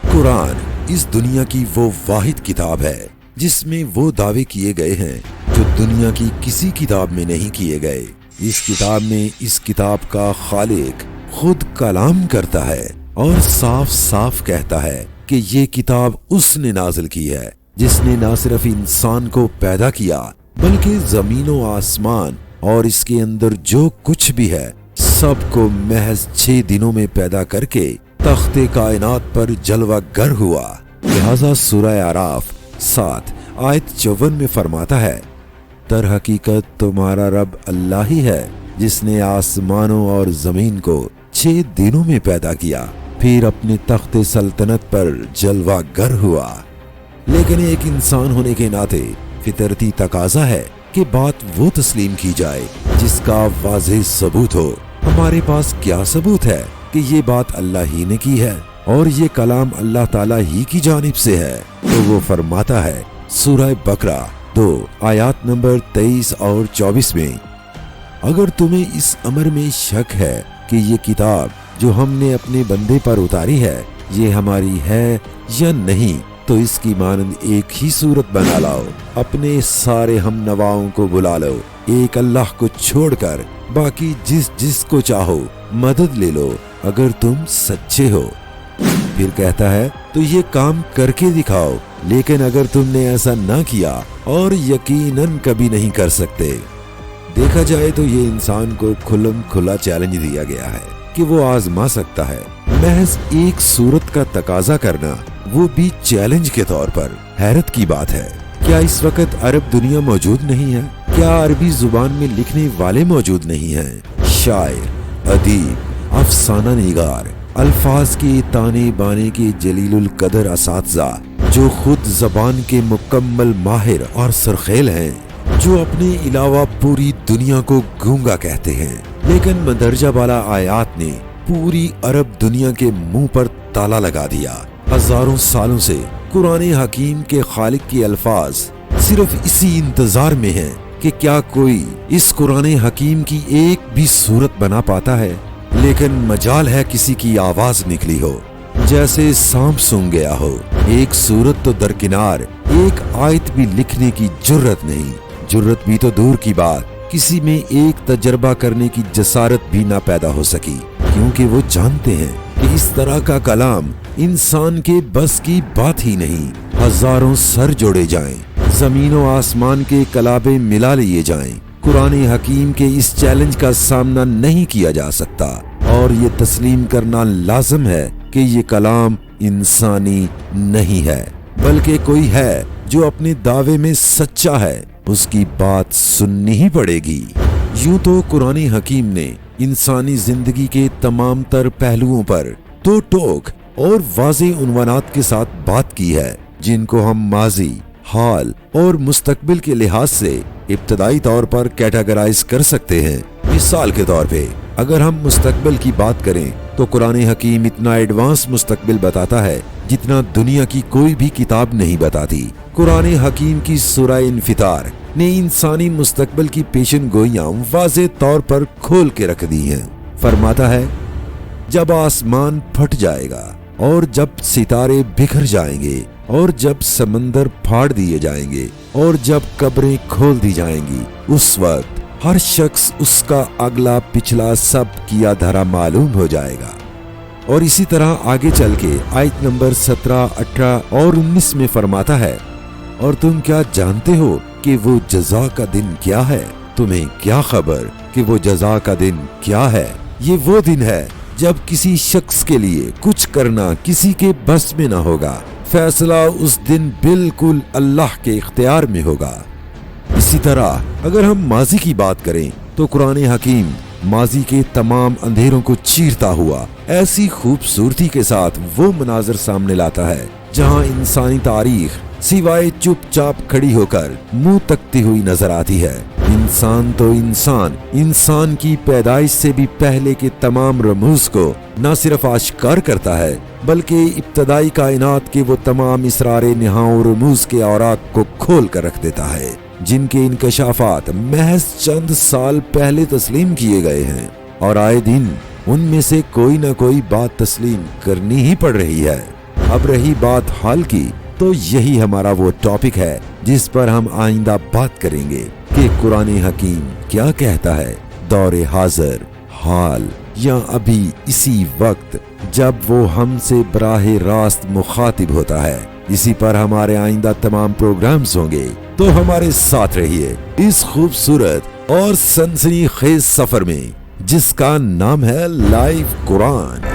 कुरान इस दुनिया की वो वाहिद किताब है जिसमें वो दावे किए गए हैं जो दुनिया की किसी किताब में नहीं किए गए। इस किताब में इस किताब का खालिक खुद कलाम करता है और साफ साफ कहता है कि ये किताब उसने नाजिल की है जिसने न सिर्फ इंसान को पैदा किया बल्कि जमीनों आसमान और इसके अंदर जो कुछ भी है सबको महज 6 दिनों में पैदा करके तख्ते कायनात पर जलवागर हुआ। लिहाजा सूरह आराफ 7 आयत 54 में फरमाता है, दर हकीकत तुम्हारा रब अल्लाह ही है जिसने आसमानों और जमीन को 6 दिनों में पैदा किया फिर अपने तख्ते सल्तनत पर जलवागर हुआ। लेकिन एक इंसान होने के नाते फितरती तकाजा है कि बात वो तस्लीम की जाए जिसका वाज़ेह सबूत हो। हमारे पास क्या सबूत है कि ये बात अल्लाह ही ने की है और ये कलाम अल्लाह ताला ही की जानिब से है? तो वो फरमाता है सूरह बकरा 2 आयत नंबर 23 और 24 में, अगर तुम्हें इस अमर में शक है कि ये किताब जो हमने अपने बंदे पर उतारी है ये हमारी है या नहीं, तो इसकी मानंद एक ही सूरत बना लाओ, अपने सारे हम नवाओं को बुला लो, एक अल्लाह को छोड़कर बाकी जिस को चाहो मदद ले लो अगर तुम सच्चे हो। फिर कहता है तो ये काम करके दिखाओ, लेकिन अगर तुमने ऐसा ना किया और यकीनन कभी नहीं कर सकते। देखा जाए तो ये इंसान को खुल्लम खुला चैलेंज दिया गया है कि वो आजमा सकता है। महज एक सूरत का तकाजा करना, वो भी चैलेंज के तौर पर, हैरत की बात है। क्या इस वक्त अरब दुनिया मौजूद नहीं है? क्या अरबी जुबान में लिखने वाले मौजूद नहीं हैं? शायर, अदीब, अफसाना निगार, अल्फाज के ताने बाने के जलीलुल कदर असातिज़ा जो खुद जबान के मुकम्मल माहिर और सरखेल हैं, जो अपने अलावा पूरी दुनिया को गूंगा कहते हैं। लेकिन मंदरजा वाला आयात ने पूरी अरब दुनिया के मुंह पर ताला लगा दिया। हजारों सालों से कुरान हकीम के खालिक के अल्फाज सिर्फ इसी इंतजार में हैं कि क्या कोई इस कुरान हकीम की एक भी सूरत बना पाता है। लेकिन मजाल है किसी की आवाज निकली हो, जैसे सांप सूंघ गया हो। एक सूरत तो दरकिनार, एक आयत भी लिखने की जुर्रत नहीं। जुर्रत भी तो दूर की बात, किसी में एक तजर्बा करने की जसारत भी ना पैदा हो सकी, क्योंकि वो जानते हैं कि इस तरह का कलाम इंसान के बस की बात ही नहीं। हजारों सर जोड़े जाएं, जमीनों आसमान के कलाबे मिला लिए जाएं, कुरान हकीम के इस चैलेंज का सामना नहीं किया जा सकता। और ये तस्लीम करना लाजम है कि ये कलाम इंसानी नहीं है, बल्कि कोई है जो अपने दावे में सच्चा है, उसकी बात सुननी ही पड़ेगी। यूं तो कुरान हकीम ने इंसानी जिंदगी के तमाम तर पहलुओं पर दो टोक और वाज़ेह उन्वानात के साथ बात की है, जिनको हम माजी, हाल और मुस्तकबिल के लिहाज से इब्तदाई तौर पर कैटेगराइज कर सकते हैं। मिसाल के तौर पे अगर हम मुस्तकबिल की बात करें तो कुरान हकीम इतना एडवांस मुस्तकबिल बताता है जितना दुनिया की कोई भी किताब नहीं बताती। कुरान हकीम की सूरह इन्फितार ने इंसानी मुस्तकबिल की पेशन गोइयां वाज़ेह तौर पर खोल के रख दी हैं। फरमाता है, जब आसमान फट जाएगा और जब सितारे बिखर जाएंगे और जब समंदर फाड़ दिए जाएंगे और जब कब्रें खोल दी जाएंगी, उस वक्त हर शख्स उसका अगला पिछला सब किया धरा मालूम हो जाएगा। और इसी तरह आगे चल के आयत नंबर 17, 18 और 19 में फरमाता है, और तुम क्या जानते हो कि वो जज़ा का दिन क्या है? तुम्हें क्या खबर कि वो जज़ा का दिन क्या है? ये वो दिन है जब किसी शख्स के लिए कुछ करना किसी के बस में ना होगा। फैसला उस दिन बिल्कुल अल्लाह के इख्तियार में होगा। इसी तरह अगर हम माजी की बात करें तो कुरान हकीम माजी के तमाम अंधेरों को चीरता हुआ ऐसी खूबसूरती के साथ वो मनाजर सामने लाता है जहां इंसानी तारीख सिवाय चुपचाप खड़ी होकर मुंह तकती हुई नजर आती है। इंसान तो इंसान की पैदाइश से भी पहले के तमाम रमूज को न सिर्फ आश्कार करता है बल्कि इब्तदाई कायनात के वो तमाम इसरारे निहाओ रमूज के औराक को खोल कर रख देता है, जिनके इंकशाफात महज चंद साल पहले तस्लीम किए गए हैं और आए दिन उनमें से कोई न कोई बात तस्लीम करनी ही पड़ रही है। اب رہی بات حال کی، تو یہی ہمارا وہ ٹاپک ہے جس پر ہم آئندہ بات کریں گے کہ قرآن حکیم کیا کہتا ہے دور حاضر، حال یا ابھی اسی وقت جب وہ ہم سے براہ راست مخاطب ہوتا ہے۔ اسی پر ہمارے آئندہ تمام پروگرامز ہوں گے، تو ہمارے ساتھ رہیے اس خوبصورت اور سنسنی خیز سفر میں جس کا نام ہے لائیو قرآن۔